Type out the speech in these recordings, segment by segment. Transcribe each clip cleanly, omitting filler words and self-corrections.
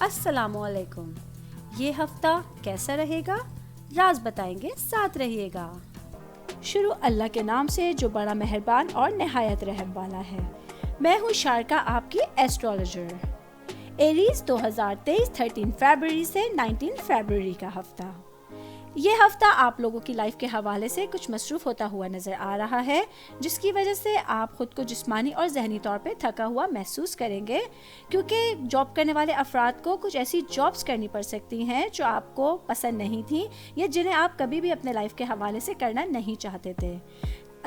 السلام علیکم. یہ ہفتہ کیسا رہے گا؟ راز بتائیں گے، ساتھ رہیے گا. شروع اللہ کے نام سے جو بڑا مہربان اور نہایت رحم والا ہے. میں ہوں شارکا، آپ کی ایسٹرولوجر. ایریز 2023 13 فروری سے 19 فروری کا ہفتہ. یہ ہفتہ آپ لوگوں کی لائف کے حوالے سے کچھ مصروف ہوتا ہوا نظر آ رہا ہے، جس کی وجہ سے آپ خود کو جسمانی اور ذہنی طور پہ تھکا ہوا محسوس کریں گے، کیونکہ جاب کرنے والے افراد کو کچھ ایسی جابس کرنی پڑ سکتی ہیں جو آپ کو پسند نہیں تھیں یا جنہیں آپ کبھی بھی اپنے لائف کے حوالے سے کرنا نہیں چاہتے تھے.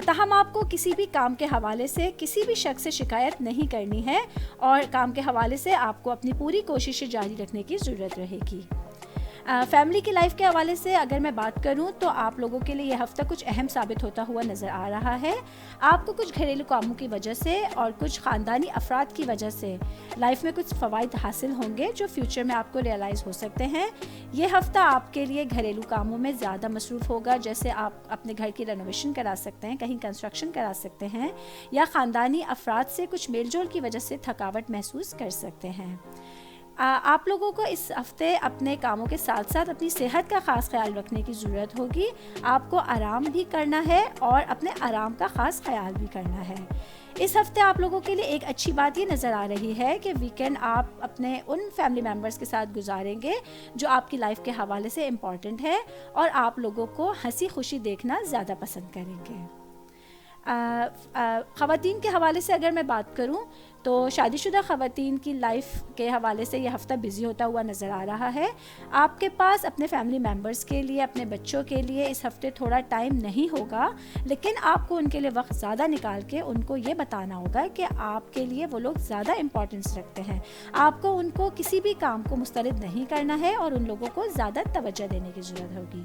تاہم آپ کو کسی بھی کام کے حوالے سے کسی بھی شخص سے شکایت نہیں کرنی ہے اور کام کے حوالے سے آپ کو اپنی پوری کوششیں جاری رکھنے کی ضرورت رہے گی. فیملی کی لائف کے حوالے سے اگر میں بات کروں تو آپ لوگوں کے لیے یہ ہفتہ کچھ اہم ثابت ہوتا ہوا نظر آ رہا ہے. آپ کو کچھ گھریلو کاموں کی وجہ سے اور کچھ خاندانی افراد کی وجہ سے لائف میں کچھ فوائد حاصل ہوں گے جو فیوچر میں آپ کو ریئلائز ہو سکتے ہیں. یہ ہفتہ آپ کے لیے گھریلو کاموں میں زیادہ مصروف ہوگا، جیسے آپ اپنے گھر کی رینوویشن کرا سکتے ہیں، کہیں کنسٹرکشن کرا سکتے ہیں، یا خاندانی افراد سے کچھ میل جول کی وجہ سے تھکاوٹ محسوس کر سکتے ہیں. آپ لوگوں کو اس ہفتے اپنے کاموں کے ساتھ ساتھ اپنی صحت کا خاص خیال رکھنے کی ضرورت ہوگی. آپ کو آرام بھی کرنا ہے اور اپنے آرام کا خاص خیال بھی کرنا ہے. اس ہفتے آپ لوگوں کے لیے ایک اچھی بات یہ نظر آ رہی ہے کہ ویکینڈ آپ اپنے ان فیملی ممبرس کے ساتھ گزاریں گے جو آپ کی لائف کے حوالے سے امپورٹنٹ ہے اور آپ لوگوں کو ہنسی خوشی دیکھنا زیادہ پسند کریں گے. خواتین کے حوالے سے اگر میں بات کروں تو شادی شدہ خواتین کی لائف کے حوالے سے یہ ہفتہ بزی ہوتا ہوا نظر آ رہا ہے. آپ کے پاس اپنے فیملی ممبرس کے لیے، اپنے بچوں کے لیے اس ہفتے تھوڑا ٹائم نہیں ہوگا، لیکن آپ کو ان کے لیے وقت زیادہ نکال کے ان کو یہ بتانا ہوگا کہ آپ کے لیے وہ لوگ زیادہ امپورٹنس رکھتے ہیں. آپ کو ان کو کسی بھی کام کو مسترد نہیں کرنا ہے اور ان لوگوں کو زیادہ توجہ دینے کی ضرورت ہوگی.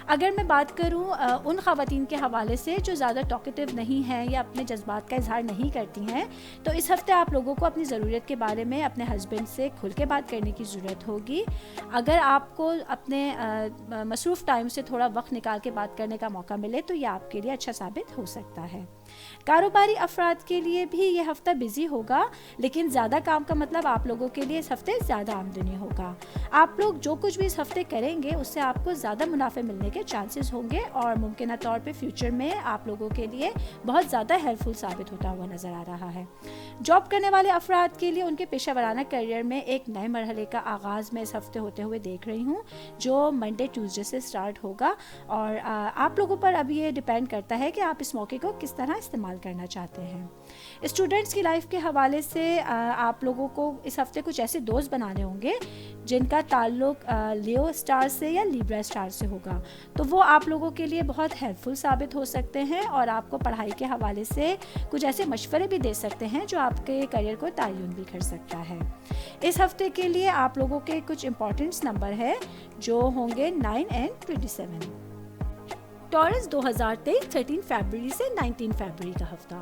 اگر میں بات کروں ان خواتین کے حوالے سے جو زیادہ ٹاکیٹیو نہیں ہیں یا اپنے جذبات کا اظہار نہیں کرتی ہیں، تو اس ہفتے آپ لوگوں کو اپنی ضرورت کے بارے میں اپنے ہسبینڈ سے کھل کے بات کرنے کی ضرورت ہوگی. اگر آپ کو اپنے مصروف ٹائم سے تھوڑا وقت نکال کے بات کرنے کا موقع ملے تو یہ آپ کے لیے اچھا ثابت ہو سکتا ہے. کاروباری افراد کے لیے بھی یہ ہفتہ بزی ہوگا، لیکن زیادہ کام کا مطلب آپ لوگوں کے لیے اس ہفتے زیادہ آمدنی ہوگا. آپ لوگ جو کچھ بھی اس ہفتے کریں گے اس سے آپ کو زیادہ منافع ملنے کے چانسز ہوں گے اور ممکنہ طور پہ فیوچر میں آپ لوگوں کے لیے بہت زیادہ ہیلپ فل ثابت ہوتا ہوا نظر آ رہا ہے. جاب کرنے والے افراد کے لیے ان کے پیشہ ورانہ کیریئر میں ایک نئے مرحلے کا آغاز میں اس ہفتے ہوتے ہوئے دیکھ رہی ہوں، جو منڈے ٹیوزڈے سے سٹارٹ ہوگا، اور آپ لوگوں پر اب یہ ڈیپینڈ کرتا ہے کہ آپ اس موقع کو کس طرح استعمال کرنا چاہتے ہیں. اسٹوڈنٹس کی لائف کے حوالے سے آپ لوگوں کو اس ہفتے کچھ ایسے دوست بنانے ہوں گے جن کا تعلق لیو اسٹار سے یا لیبرا اسٹار سے ہوگا، تو وہ آپ لوگوں کے لیے بہت ہیلپ فل ثابت ہو سکتے ہیں اور آپ کو پڑھائی کے حوالے سے کچھ ایسے مشورے بھی دے سکتے ہیں جو آپ کے کیریئر کو تعین بھی کر سکتا ہے. اس ہفتے کے لیے آپ لوگوں کے کچھ امپورٹنٹ نمبر ہے جو ہوں گے 9 and 27. ٹورس 2023 13 فروری سے 19 فروری کا ہفتہ.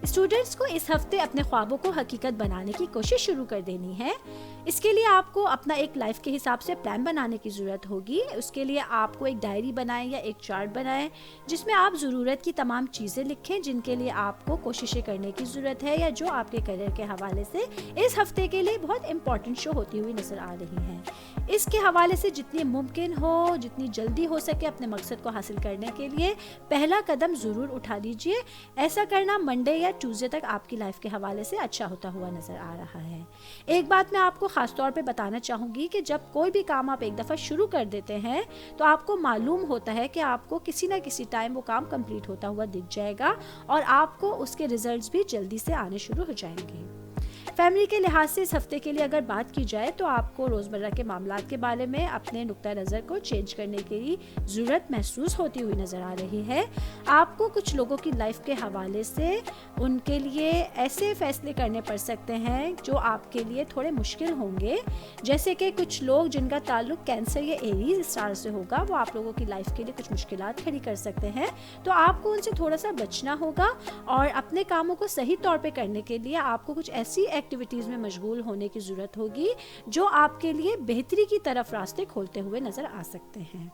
اسٹوڈنٹس کو اس ہفتے اپنے خوابوں کو حقیقت بنانے کی کوشش شروع کر دینی ہے. اس کے لیے آپ کو اپنا ایک لائف کے حساب سے پلان بنانے کی ضرورت ہوگی. اس کے لیے آپ کو ایک ڈائری بنائیں یا ایک چارٹ بنائیں جس میں آپ ضرورت کی تمام چیزیں لکھیں جن کے لیے آپ کو کوششیں کرنے کی ضرورت ہے یا جو آپ کے کیریئر کے حوالے سے اس ہفتے کے لیے بہت امپورٹنٹ شو ہوتی ہوئی نظر آ رہی ہیں. اس کے حوالے سے جتنی ممکن ہو، جتنی جلدی ہو سکے اپنے مقصد کو حاصل کرنے کے لیے پہلا قدم ضرور اٹھا لیجئے. ایسا کرنا منڈے یا ٹیوزڈے تک آپ کی لائف کے حوالے سے اچھا ہوتا ہوا نظر آ رہا ہے. ایک بات میں آپ کو خاص طور پہ بتانا چاہوں گی کہ جب کوئی بھی کام آپ ایک دفعہ شروع کر دیتے ہیں تو آپ کو معلوم ہوتا ہے کہ آپ کو کسی نہ کسی ٹائم وہ کام کمپلیٹ ہوتا ہوا دکھ جائے گا اور آپ کو اس کے ریزلٹس بھی جلدی سے آنے شروع ہو جائیں گے. فیملی کے لحاظ سے اس ہفتے کے لیے اگر بات کی جائے تو آپ کو روزمرہ کے معاملات کے بارے میں اپنے نقطہ نظر کو چینج کرنے کی ضرورت محسوس ہوتی ہوئی نظر آ رہی ہے. آپ کو کچھ لوگوں کی لائف کے حوالے سے ان کے لیے ایسے فیصلے کرنے پڑ سکتے ہیں جو آپ کے لیے تھوڑے مشکل ہوں گے، جیسے کہ کچھ لوگ جن کا تعلق کینسر یا ایریز اسٹار سے ہوگا وہ آپ لوگوں کی لائف کے لیے کچھ مشکلات کھڑی کر سکتے ہیں. تو آپ کو ان سے تھوڑا سا بچنا ہوگا اور اپنے کاموں کو صحیح طور پہ کرنے کے لیے آپ کو کچھ ایسی ایکٹیویٹیز میں مشغول ہونے کی ضرورت ہوگی جو آپ کے لیے بہتری کی طرف راستے کھولتے ہوئے نظر آ سکتے ہیں.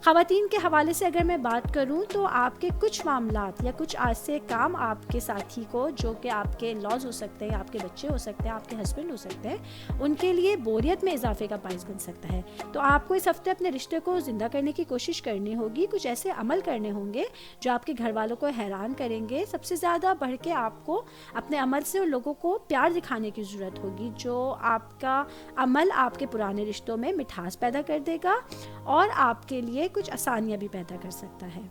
خواتین کے حوالے سے اگر میں بات کروں تو آپ کے کچھ معاملات یا کچھ ایسے کام آپ کے ساتھی کو جو کہ آپ کے لاز ہو سکتے ہیں, آپ کے بچے ہو سکتے ہیں, آپ کے ہسبینڈ ہو سکتے ہیں, ان کے لیے بوریت میں اضافے کا باعث بن سکتا ہے. تو آپ کو اس ہفتے اپنے رشتے کو زندہ کرنے کی کوشش کرنی ہوگی. کچھ ایسے عمل کرنے ہوں گے جو آپ کے گھر والوں کو حیران کریں گے. سب سے زیادہ بڑھ کے آپ کو اپنے عمل سے ان لوگوں کو پیار دکھانے کی ضرورت ہوگی. جو آپ کا عمل آپ کے پرانے رشتوں میں مٹھاس پیدا کر دے گا اور آپ کے لیے کچھ آسانیاں بھی پیدا کر سکتا ہے.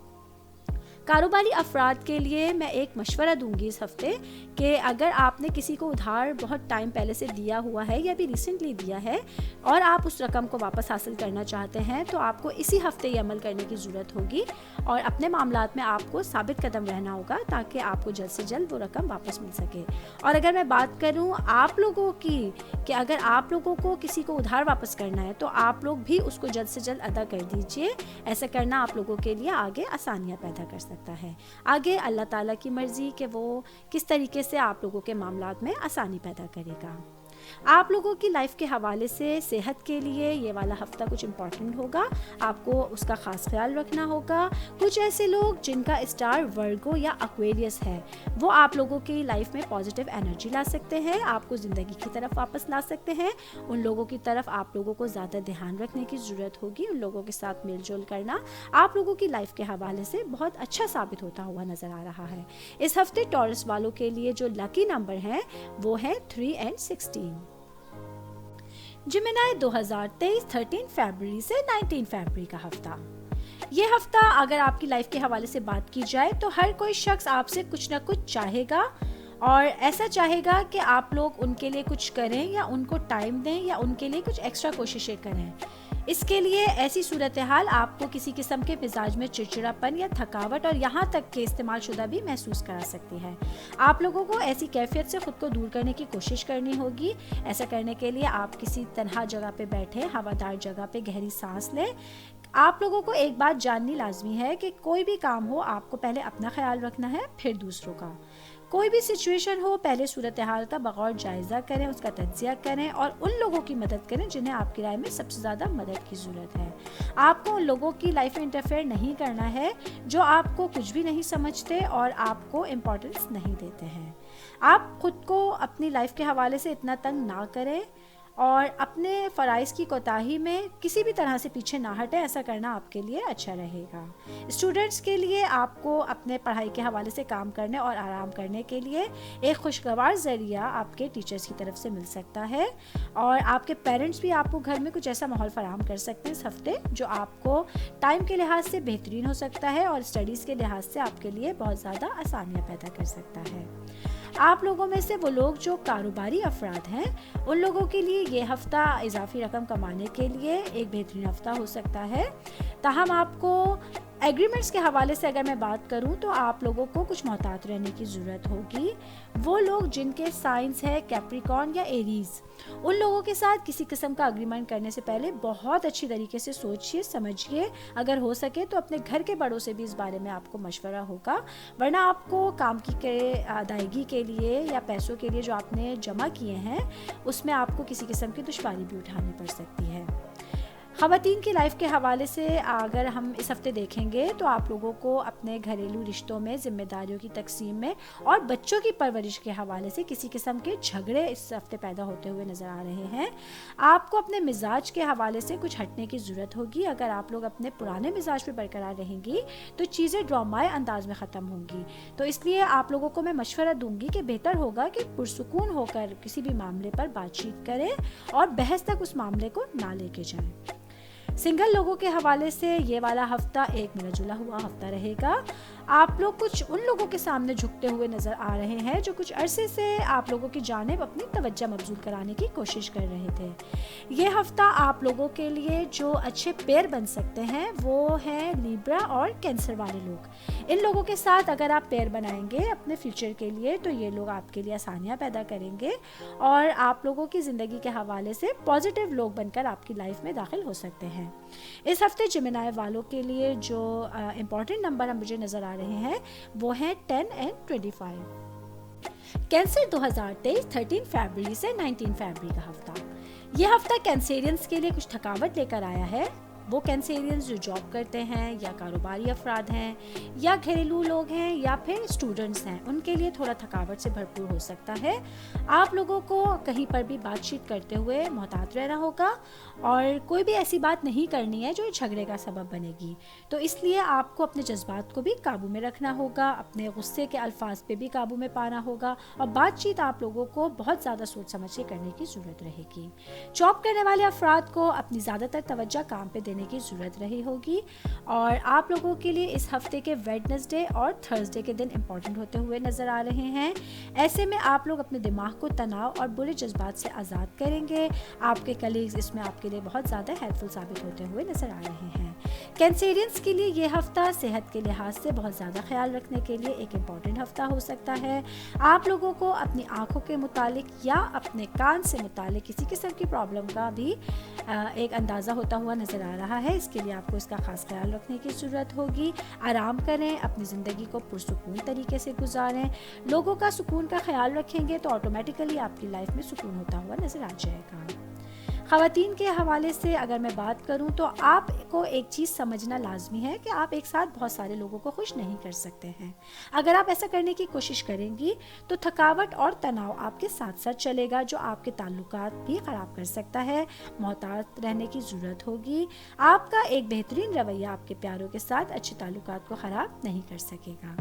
کاروباری افراد کے لیے میں ایک مشورہ دوں گی اس ہفتے کہ اگر آپ نے کسی کو ادھار بہت ٹائم پہلے سے دیا ہوا ہے یا بھی ریسنٹلی دیا ہے اور آپ اس رقم کو واپس حاصل کرنا چاہتے ہیں تو آپ کو اسی ہفتے یہ عمل کرنے کی ضرورت ہوگی اور اپنے معاملات میں آپ کو ثابت قدم رہنا ہوگا تاکہ آپ کو جلد سے جلد وہ رقم واپس مل سکے. اور اگر میں بات کروں آپ لوگوں کی کہ اگر آپ لوگوں کو کسی کو ادھار واپس کرنا ہے تو آپ لوگ بھی اس کو جلد سے جلد ادا کر دیجئے. ایسا کرنا آپ لوگوں کے لیے آگے آسانیاں پیدا کر سکتا ہے. آگے اللہ تعالیٰ کی مرضی کہ وہ کس طریقے سے آپ لوگوں کے معاملات میں آسانی پیدا کرے گا. آپ لوگوں کی لائف کے حوالے سے صحت کے لیے یہ والا ہفتہ کچھ امپورٹنٹ ہوگا. آپ کو اس کا خاص خیال رکھنا ہوگا. کچھ ایسے لوگ جن کا اسٹار ورگو یا ایکویریس ہے وہ آپ لوگوں کی لائف میں پازیٹیو انرجی لا سکتے ہیں, آپ کو زندگی کی طرف واپس لا سکتے ہیں. ان لوگوں کی طرف آپ لوگوں کو زیادہ دھیان رکھنے کی ضرورت ہوگی. ان لوگوں کے ساتھ میل جول کرنا آپ لوگوں کی لائف کے حوالے سے بہت اچھا ثابت ہوتا ہوا نظر آ رہا ہے. اس ہفتے ٹورس والوں کے لیے جو لکی نمبر ہیں وہ ہیں 3 اور 16. جمنائی 2023 13 فروری سے 19 فروری کا ہفتہ. یہ ہفتہ اگر آپ کی لائف کے حوالے سے بات کی جائے تو ہر کوئی شخص آپ سے کچھ نہ کچھ چاہے گا اور ایسا چاہے گا کہ آپ لوگ ان کے لیے کچھ کریں یا ان کو ٹائم دیں یا ان کے لیے کچھ ایکسٹرا کوششیں کریں. اس کے لیے ایسی صورتحال آپ کو کسی قسم کے مزاج میں چڑچڑاپن یا تھکاوٹ اور یہاں تک کہ استعمال شدہ بھی محسوس کرا سکتی ہے. آپ لوگوں کو ایسی کیفیت سے خود کو دور کرنے کی کوشش کرنی ہوگی. ایسا کرنے کے لیے آپ کسی تنہا جگہ پہ بیٹھے, ہوادار جگہ پہ گہری سانس لیں. آپ لوگوں کو ایک بات جاننی لازمی ہے کہ کوئی بھی کام ہو آپ کو پہلے اپنا خیال رکھنا ہے پھر دوسروں کا. کوئی بھی سچویشن ہو پہلے صورتحال کا بغور جائزہ کریں, اس کا تجزیہ کریں اور ان لوگوں کی مدد کریں جنہیں آپ کی رائے میں سب سے زیادہ مدد کی ضرورت ہے. آپ کو ان لوگوں کی لائف میں انٹرفیئر نہیں کرنا ہے جو آپ کو کچھ بھی نہیں سمجھتے اور آپ کو امپورٹنس نہیں دیتے ہیں. آپ خود کو اپنی لائف کے حوالے سے اتنا تنگ نہ کریں اور اپنے فرائض کی کوتاہی میں کسی بھی طرح سے پیچھے نہ ہٹیں. ایسا کرنا آپ کے لیے اچھا رہے گا. اسٹوڈنٹس کے لیے آپ کو اپنے پڑھائی کے حوالے سے کام کرنے اور آرام کرنے کے لیے ایک خوشگوار ذریعہ آپ کے ٹیچرز کی طرف سے مل سکتا ہے اور آپ کے پیرنٹس بھی آپ کو گھر میں کچھ ایسا ماحول فراہم کر سکتے ہیں اس ہفتے جو آپ کو ٹائم کے لحاظ سے بہترین ہو سکتا ہے اور اسٹڈیز کے لحاظ سے آپ کے لیے بہت زیادہ آسانیاں پیدا کر سکتا ہے. آپ لوگوں میں سے وہ لوگ جو کاروباری افراد ہیں ان لوگوں کے لیے یہ ہفتہ اضافی رقم کمانے کے لیے ایک بہترین ہفتہ ہو سکتا ہے. تاہم آپ کو ایگریمنٹس کے حوالے سے اگر میں بات کروں تو آپ لوگوں کو کچھ محتاط رہنے کی ضرورت ہوگی. وہ لوگ جن کے سائنس ہے کیپریکارن یا ایریز, ان لوگوں کے ساتھ کسی قسم کا اگریمنٹ کرنے سے پہلے بہت اچھی طریقے سے سوچئے سمجھیے. اگر ہو سکے تو اپنے گھر کے بڑوں سے بھی اس بارے میں آپ کو مشورہ ہوگا, ورنہ آپ کو کام کی ادائیگی کے لیے یا پیسوں کے لیے جو آپ نے جمع کیے ہیں اس میں آپ کو کسی قسم کی دشواری بھی اٹھانی پڑ سکتی ہے. خواتین کی لائف کے حوالے سے اگر ہم اس ہفتے دیکھیں گے تو آپ لوگوں کو اپنے گھریلو رشتوں میں ذمہ داریوں کی تقسیم میں اور بچوں کی پرورش کے حوالے سے کسی قسم کے جھگڑے اس ہفتے پیدا ہوتے ہوئے نظر آ رہے ہیں. آپ کو اپنے مزاج کے حوالے سے کچھ ہٹنے کی ضرورت ہوگی. اگر آپ لوگ اپنے پرانے مزاج پہ برقرار رہیں گی تو چیزیں ڈرامائی انداز میں ختم ہوں گی. تو اس لیے آپ لوگوں کو میں مشورہ دوں گی کہ بہتر ہوگا کہ پرسکون ہو کر کسی بھی معاملے پر بات چیت کریں اور بحث تک اس معاملے کو نہ لے کے جائیں. سنگل لوگوں کے حوالے سے یہ والا ہفتہ ایک ملا جلا ہوا ہفتہ رہے گا. آپ لوگ کچھ ان لوگوں کے سامنے جھکتے ہوئے نظر آ رہے ہیں جو کچھ عرصے سے آپ لوگوں کی جانب اپنی توجہ مبذول کرانے کی کوشش کر رہے تھے. یہ ہفتہ آپ لوگوں کے لیے جو اچھے پیر بن سکتے ہیں وہ ہیں لیبرا اور کینسر والے لوگ. ان لوگوں کے ساتھ اگر آپ پیر بنائیں گے اپنے فیوچر کے لیے تو یہ لوگ آپ کے لیے آسانیاں پیدا کریں گے اور آپ لوگوں کی زندگی کے حوالے سے پازیٹیو لوگ بن کر آپ کی لائف میں داخل ہو سکتے ہیں. اس ہفتے جمنائی والوں کے لیے جو امپورٹنٹ نمبر مجھے نظر آ رہے ہیں وہ ہیں 10 اور 25. کینسر 2023 13 فروری سے 19 فروری کا ہفتہ. یہ ہفتہ کینسیرینز کے لیے کچھ تھکاوٹ لے کر آیا ہے. وہ کینسیرینز جو جاب کرتے ہیں یا کاروباری افراد ہیں یا گھریلو لوگ ہیں یا پھر اسٹوڈنٹس ہیں، ان کے لیے تھوڑا تھکاوٹ سے بھرپور ہو سکتا ہے. آپ لوگوں کو کہیں پر بھی بات چیت کرتے ہوئے محتاط رہنا ہوگا اور کوئی بھی ایسی بات نہیں کرنی ہے جو جھگڑے کا سبب بنے گی. تو اس لیے آپ کو اپنے جذبات کو بھی قابو میں رکھنا ہوگا، اپنے غصے کے الفاظ پہ بھی قابو میں پانا ہوگا، اور بات چیت آپ لوگوں کو بہت زیادہ سوچ سمجھ کے کرنے کی ضرورت رہے گی. جاب کرنے والے افراد کو اپنی زیادہ تر توجہ کام پہ دینے کی ضرورت رہی ہوگی، اور آپ لوگوں کے لیے اس ہفتے کے ویڈنسڈے اور تھرسڈے کے دن امپورٹنٹ ہوتے ہوئے نظر آ رہے ہیں. ایسے میں آپ لوگ اپنے دماغ کو تناؤ اور برے جذبات سے آزاد کریں گے. آپ کے کلیگز اس میں آپ کے لیے بہت زیادہ ہیلپ فل ثابت ہوتے ہوئے نظر آ رہے ہیں. کینسیرینس کے لیے یہ ہفتہ صحت کے لحاظ سے بہت زیادہ خیال رکھنے کے لیے ایک امپورٹنٹ ہفتہ ہو سکتا ہے. آپ لوگوں کو اپنی آنکھوں کے متعلق یا اپنے کان سے متعلق کسی قسم کی پرابلم کا بھی ایک اندازہ ہوتا ہوا نظر آ رہا ہے. اس کے لیے آپ کو اس کا خاص خیال رکھنے کی ضرورت ہوگی. آرام کریں، اپنی زندگی کو پرسکون طریقے سے گزاریں. لوگوں کا سکون کا خیال رکھیں گے تو آٹومیٹیکلی آپ کی لائف میں سکون ہوتا ہوا نظر آ جائے گا. خواتین کے حوالے سے اگر میں بات کروں تو آپ کو ایک چیز سمجھنا لازمی ہے کہ آپ ایک ساتھ بہت سارے لوگوں کو خوش نہیں کر سکتے ہیں. اگر آپ ایسا کرنے کی کوشش کریں گی تو تھکاوٹ اور تناؤ آپ کے ساتھ ساتھ چلے گا، جو آپ کے تعلقات بھی خراب کر سکتا ہے. محتاط رہنے کی ضرورت ہوگی. آپ کا ایک بہترین رویہ آپ کے پیاروں کے ساتھ اچھے تعلقات کو خراب نہیں کر سکے گا.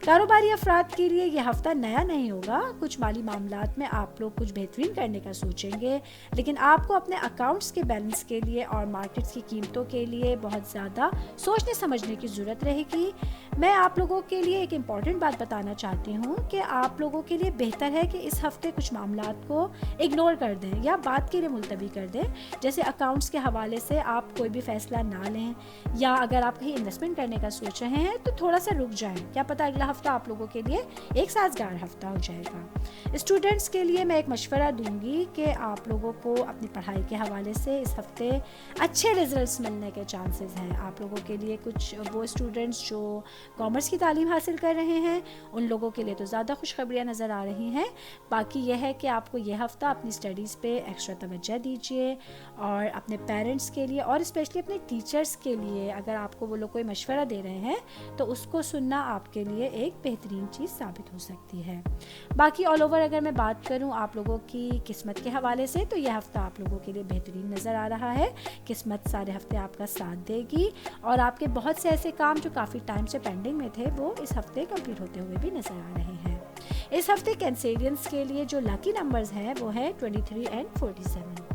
کاروباری افراد کے لیے یہ ہفتہ نیا نہیں ہوگا. کچھ مالی معاملات میں آپ لوگ کچھ بہترین کرنے کا سوچیں گے، لیکن آپ کو اپنے اکاؤنٹس کے بیلنس کے لیے اور مارکیٹس کی قیمتوں کے لیے بہت زیادہ سوچنے سمجھنے کی ضرورت رہے گی. میں آپ لوگوں کے لیے ایک امپورٹنٹ بات بتانا چاہتی ہوں کہ آپ لوگوں کے لیے بہتر ہے کہ اس ہفتے کچھ معاملات کو اگنور کر دیں یا بات کے لیے ملتوی کر دیں. جیسے اکاؤنٹس کے حوالے سے آپ کوئی بھی فیصلہ نہ لیں، یا اگر آپ کہیں انویسٹمنٹ کرنے کا سوچ رہے ہیں تو تھوڑا سا رک جائیں. کیا پتہ اگلا ہفتہ آپ لوگوں کے لیے ایک سازگار ہفتہ ہو جائے گا. اسٹوڈنٹس کے لیے میں ایک مشورہ دوں گی کہ آپ لوگوں کو اپنی پڑھائی کے حوالے سے اس ہفتے اچھے ریزلٹس ملنے کے چانسز ہیں. آپ لوگوں کے لیے کچھ وہ اسٹوڈنٹس جو کامرس کی تعلیم حاصل کر رہے ہیں ان لوگوں کے لیے تو زیادہ خوشخبریاں نظر آ رہی ہیں. باقی یہ ہے کہ آپ کو یہ ہفتہ اپنی اسٹڈیز پہ ایکسٹرا توجہ دیجیے، اور اپنے پیرنٹس کے لیے اور اسپیشلی اپنے ٹیچرس کے لیے اگر آپ کو وہ لوگ کوئی مشورہ دے رہے ہیں تو اس کو سننا آپ کے لیے ایک بہترین چیز ثابت ہو سکتی ہے. باقی آل اوور اگر میں بات کروں آپ لوگوں کی قسمت کے حوالے سے تو یہ ہفتہ آپ لوگوں کے لیے بہترین نظر آ رہا ہے. قسمت سارے ہفتے آپ کا ساتھ دے گی، اور آپ کے بہت سے ایسے کام جو کافی ٹائم سے پینڈنگ میں تھے وہ اس ہفتے کمپلیٹ ہوتے ہوئے بھی نظر آ رہے ہیں. اس ہفتے کینسیرینس کے لیے جو لکی نمبرز ہیں وہ ہے 23 اور 47.